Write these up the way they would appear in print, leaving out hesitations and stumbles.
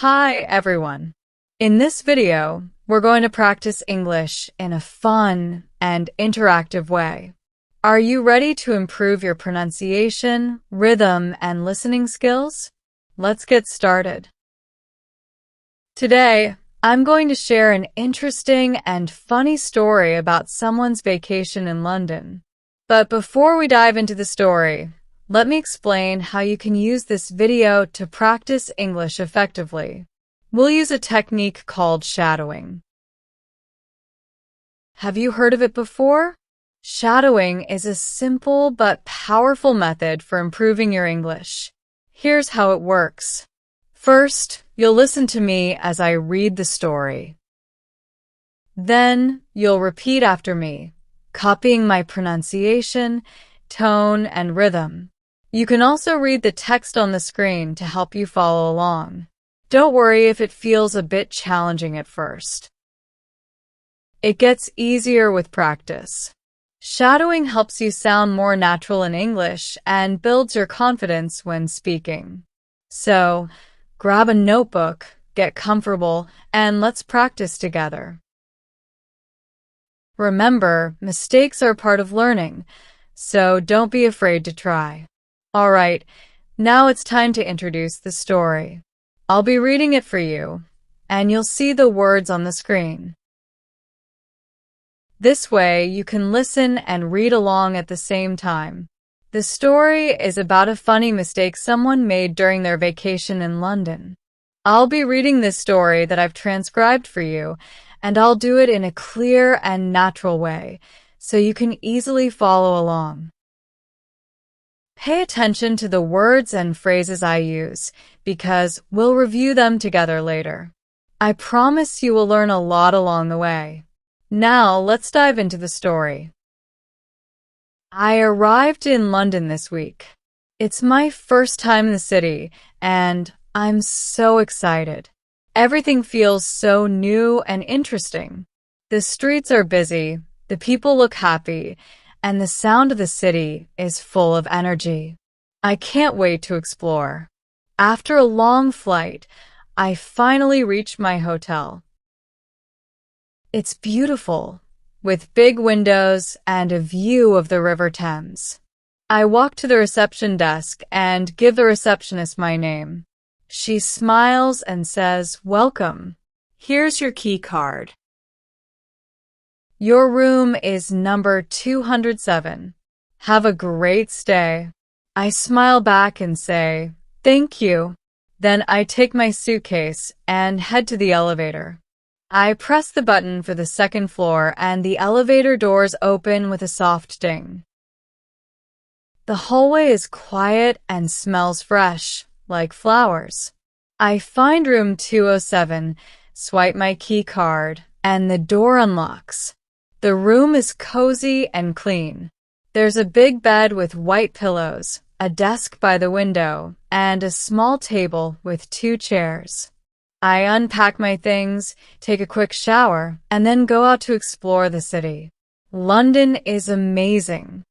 Hi, everyone. In this video, we're going to practice English in a fun and interactive way. Are you ready to improve your pronunciation, rhythm, and listening skills? Let's get started. Today, I'm going to share an interesting and funny story about someone's vacation in London. But before we dive into the story, let me explain how you can use this video to practice English effectively. We'll use a technique called shadowing. Have you heard of it before? Shadowing is a simple but powerful method for improving your English. Here's how it works. First, you'll listen to me as I read the story. Then, you'll repeat after me, copying my pronunciation, tone, and rhythm. You can also read the text on the screen to help you follow along. Don't worry if it feels a bit challenging at first. It gets easier with practice. Shadowing helps you sound more natural in English and builds your confidence when speaking. So, grab a notebook, get comfortable, and let's practice together. Remember, mistakes are part of learning, so don't be afraid to try. All right, now it's time to introduce the story. I'll be reading it for you, and you'll see the words on the screen. This way, you can listen and read along at the same time. The story is about a funny mistake someone made during their vacation in London. I'll be reading this story that I've transcribed for you, and I'll do it in a clear and natural way, so you can easily follow along. Pay attention to the words and phrases I use, because we'll review them together later. I promise you will learn a lot along the way. Now, let's dive into the story. I arrived in London this week. It's my first time in the city, and I'm so excited. Everything feels so new and interesting. The streets are busy, the people look happy, and the sound of the city is full of energy. I can't wait to explore. After a long flight, I finally reached my hotel. It's beautiful, with big windows and a view of the River Thames. I walk to the reception desk and give the receptionist my name. She smiles and says, "Welcome. Here's your key card. Your room is number 207. Have a great stay." I smile back and say, "Thank you." Then I take my suitcase and head to the elevator. I press the button for the second floor and the elevator doors open with a soft ding. The hallway is quiet and smells fresh, like flowers. I find room 207, swipe my key card, and the door unlocks. The room is cozy and clean. There's a big bed with white pillows, a desk by the window, and a small table with 2 chairs. I unpack my things, take a quick shower, and then go out to explore the city. London is amazing.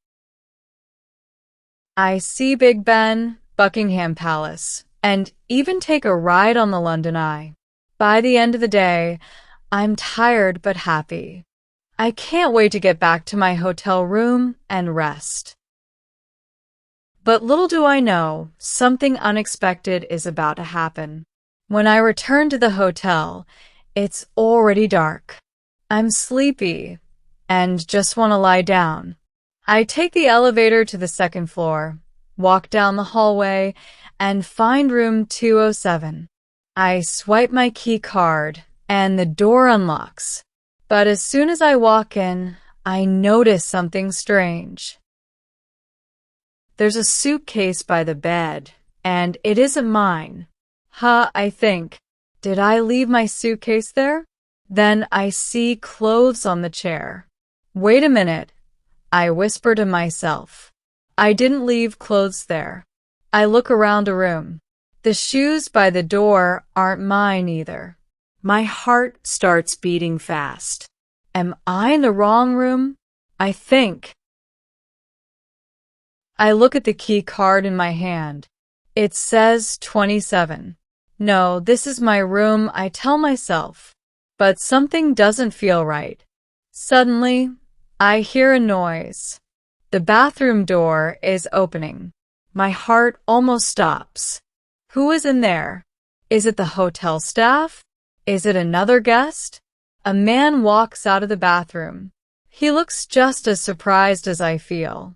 I see Big Ben, Buckingham Palace, and even take a ride on the London Eye. By the end of the day, I'm tired but happy. I can't wait to get back to my hotel room and rest. But little do I know, something unexpected is about to happen. When I return to the hotel, it's already dark. I'm sleepy and just want to lie down. I take the elevator to the second floor, walk down the hallway, and find room 207. I swipe my key card, and the door unlocks. But as soon as I walk in, I notice something strange. There's a suitcase by the bed, and it isn't mine. I think. Did I leave my suitcase there? Then I see clothes on the chair. Wait a minute, I whisper to myself. I didn't leave clothes there. I look around the room. The shoes by the door aren't mine either. My heart starts beating fast. Am I in the wrong room? I think. I look at the key card in my hand. It says 27. No, this is my room, I tell myself. But something doesn't feel right. Suddenly, I hear a noise. The bathroom door is opening. My heart almost stops. Who is in there? Is it the hotel staff? Is it another guest? A man walks out of the bathroom. He looks just as surprised as I feel.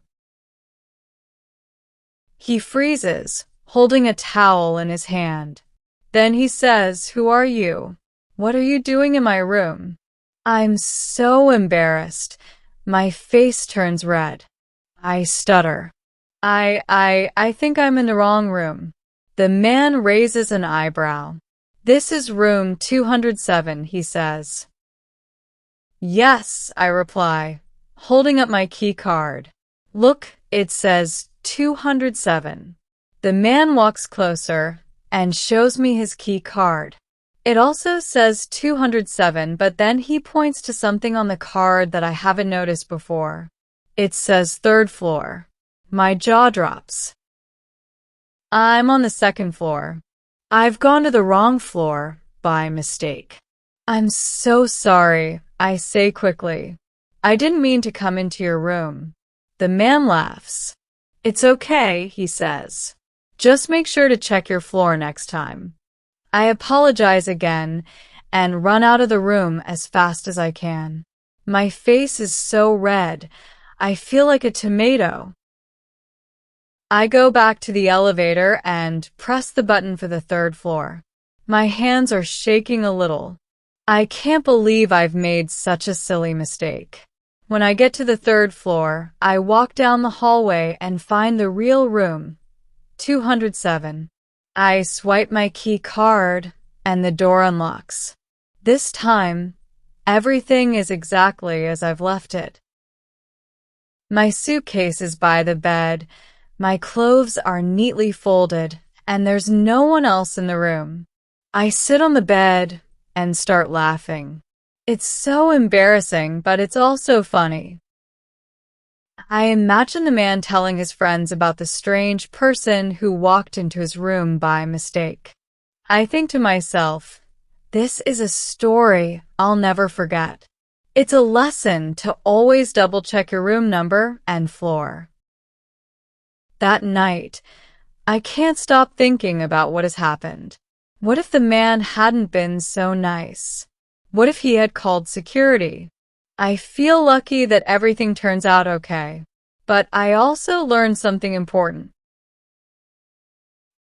He freezes, holding a towel in his hand. Then he says, "Who are you? What are you doing in my room?" I'm so embarrassed. My face turns red. I stutter. I think I'm in the wrong room. The man raises an eyebrow. "This is room 207, he says. "Yes," I reply, holding up my key card. "Look, it says 207. The man walks closer and shows me his key card. It also says 207, but then he points to something on the card that I haven't noticed before. It says third floor. My jaw drops. I'm on the second floor. I've gone to the wrong floor by mistake. I'm so sorry, I say quickly. I didn't mean to come into your room. The man laughs. It's okay, he says. Just make sure to check your floor next time. I apologize again and run out of the room as fast as I can. My face is so red, I feel like a tomato. I go back to the elevator and press the button for the third floor. My hands are shaking a little. I can't believe I've made such a silly mistake. When I get to the third floor, I walk down the hallway and find the real room, 207. I swipe my key card and the door unlocks. This time, everything is exactly as I've left it. My suitcase is by the bed, my clothes are neatly folded, and there's no one else in the room. I sit on the bed and start laughing. It's so embarrassing, but it's also funny. I imagine the man telling his friends about the strange person who walked into his room by mistake. I think to myself, this is a story I'll never forget. It's a lesson to always double-check your room number and floor. That night, I can't stop thinking about what has happened. What if the man hadn't been so nice? What if he had called security? I feel lucky that everything turns out okay, but I also learned something important.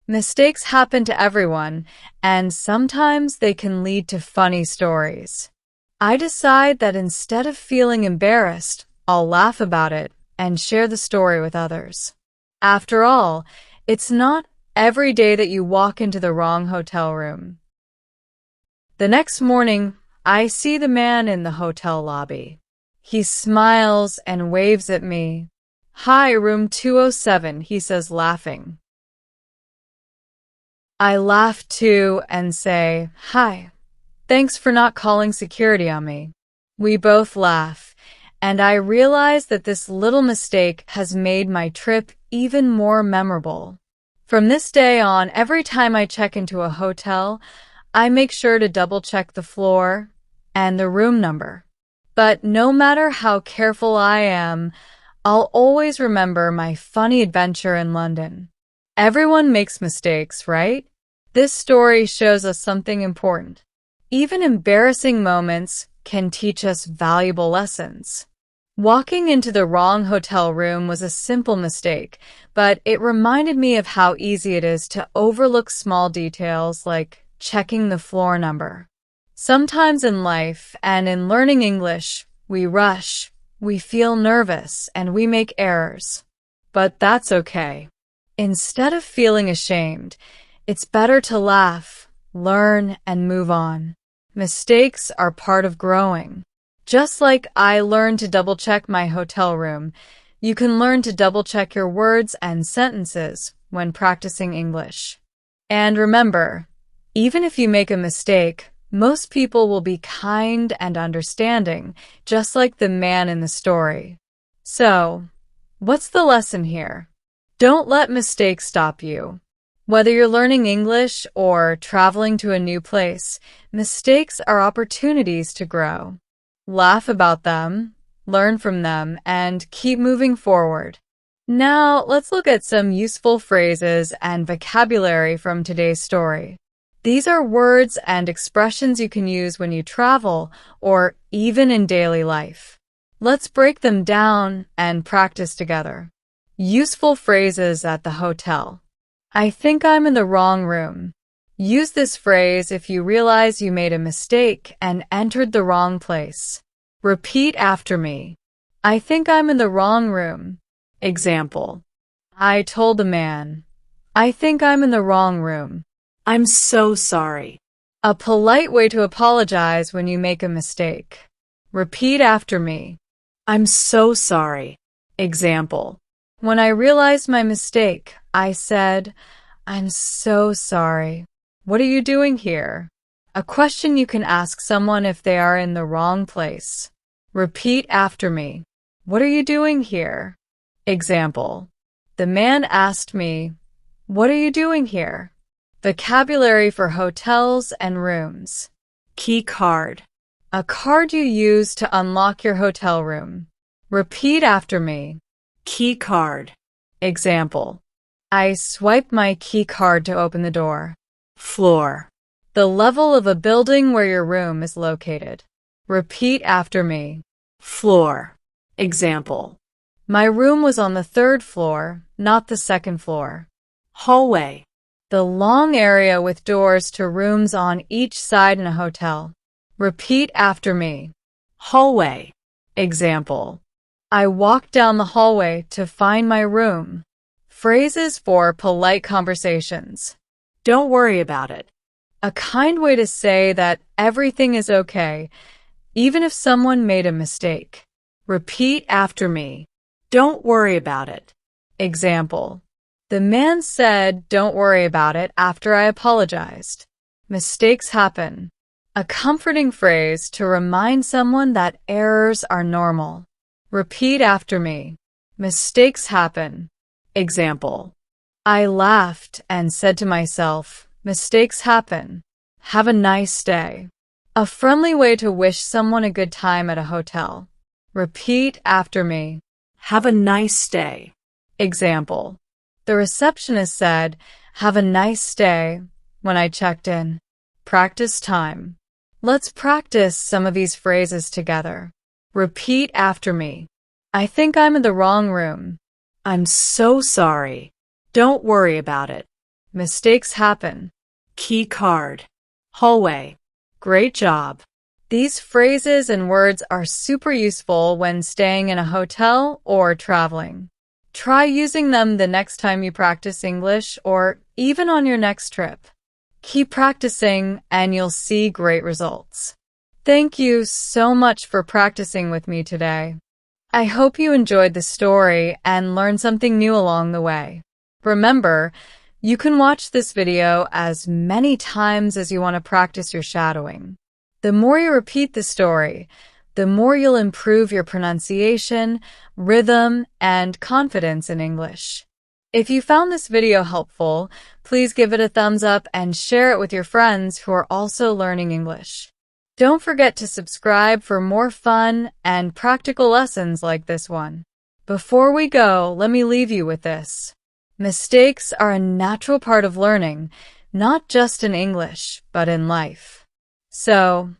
Mistakes happen to everyone, and sometimes they can lead to funny stories. I decide that instead of feeling embarrassed, I'll laugh about it and share the story with others. After all, it's not every day that you walk into the wrong hotel room. The next morning, I see the man in the hotel lobby. He smiles and waves at me. "Hi, room 207, he says, laughing. I laugh too and say, "Hi. Thanks for not calling security on me." We both laugh, and I realize that this little mistake has made my trip even more memorable. From this day on, every time I check into a hotel, I make sure to double-check the floor and the room number. But no matter how careful I am, I'll always remember my funny adventure in London. Everyone makes mistakes, right? This story shows us something important. Even embarrassing moments can teach us valuable lessons. Walking into the wrong hotel room was a simple mistake, but it reminded me of how easy it is to overlook small details like checking the floor number. Sometimes in life and in learning English, we rush, we feel nervous, and we make errors. But that's okay. Instead of feeling ashamed, it's better to laugh, learn, and move on. Mistakes are part of growing. Just like I learned to double-check my hotel room, you can learn to double-check your words and sentences when practicing English. And remember, even if you make a mistake, most people will be kind and understanding, just like the man in the story. So, what's the lesson here? Don't let mistakes stop you. Whether you're learning English or traveling to a new place, mistakes are opportunities to grow. Laugh about them, learn from them, and keep moving forward. Now, let's look at some useful phrases and vocabulary from today's story. These are words and expressions you can use when you travel or even in daily life. Let's break them down and practice together. Useful phrases at the hotel. I think I'm in the wrong room. Use this phrase if you realize you made a mistake and entered the wrong place. Repeat after me. I think I'm in the wrong room. Example. I told the man, I think I'm in the wrong room. I'm so sorry. A polite way to apologize when you make a mistake. Repeat after me. I'm so sorry. Example. When I realized my mistake, I said, I'm so sorry. What are you doing here? A question you can ask someone if they are in the wrong place. Repeat after me. What are you doing here? Example. The man asked me, what are you doing here? Vocabulary for hotels and rooms. Key card. A card you use to unlock your hotel room. Repeat after me. Key card. Example. I swiped my key card to open the door. Floor. The level of a building where your room is located. Repeat after me. Floor. Example. My room was on the 3rd floor, not the 2nd floor. Hallway. The long area with doors to rooms on each side in a hotel. Repeat after me. Hallway. Example. I walked down the hallway to find my room. Phrases for polite conversations. Don't worry about it. A kind way to say that everything is okay, even if someone made a mistake. Repeat after me. Don't worry about it. Example. The man said, don't worry about it after I apologized. Mistakes happen. A comforting phrase to remind someone that errors are normal. Repeat after me. Mistakes happen. Example. I laughed and said to myself, mistakes happen. Have a nice day. A friendly way to wish someone a good time at a hotel. Repeat after me. Have a nice day. Example. The receptionist said, have a nice day when I checked in. Practice time. Let's practice some of these phrases together. Repeat after me. I think I'm in the wrong room. I'm so sorry. Don't worry about it. Mistakes happen. Key card. Hallway. Great job. These phrases and words are super useful when staying in a hotel or traveling. Try using them the next time you practice English or even on your next trip. Keep practicing and you'll see great results. Thank you so much for practicing with me today. I hope you enjoyed the story and learned something new along the way. Remember, you can watch this video as many times as you want to practice your shadowing. The more you repeat the story, the more you'll improve your pronunciation, rhythm, and confidence in English. If you found this video helpful, please give it a thumbs up and share it with your friends who are also learning English. Don't forget to subscribe for more fun and practical lessons like this one. Before we go, let me leave you with this. Mistakes are a natural part of learning, not just in English, but in life. So,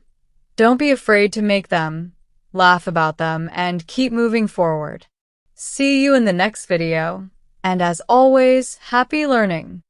don't be afraid to make them, laugh about them, and keep moving forward. See you in the next video, and as always, happy learning!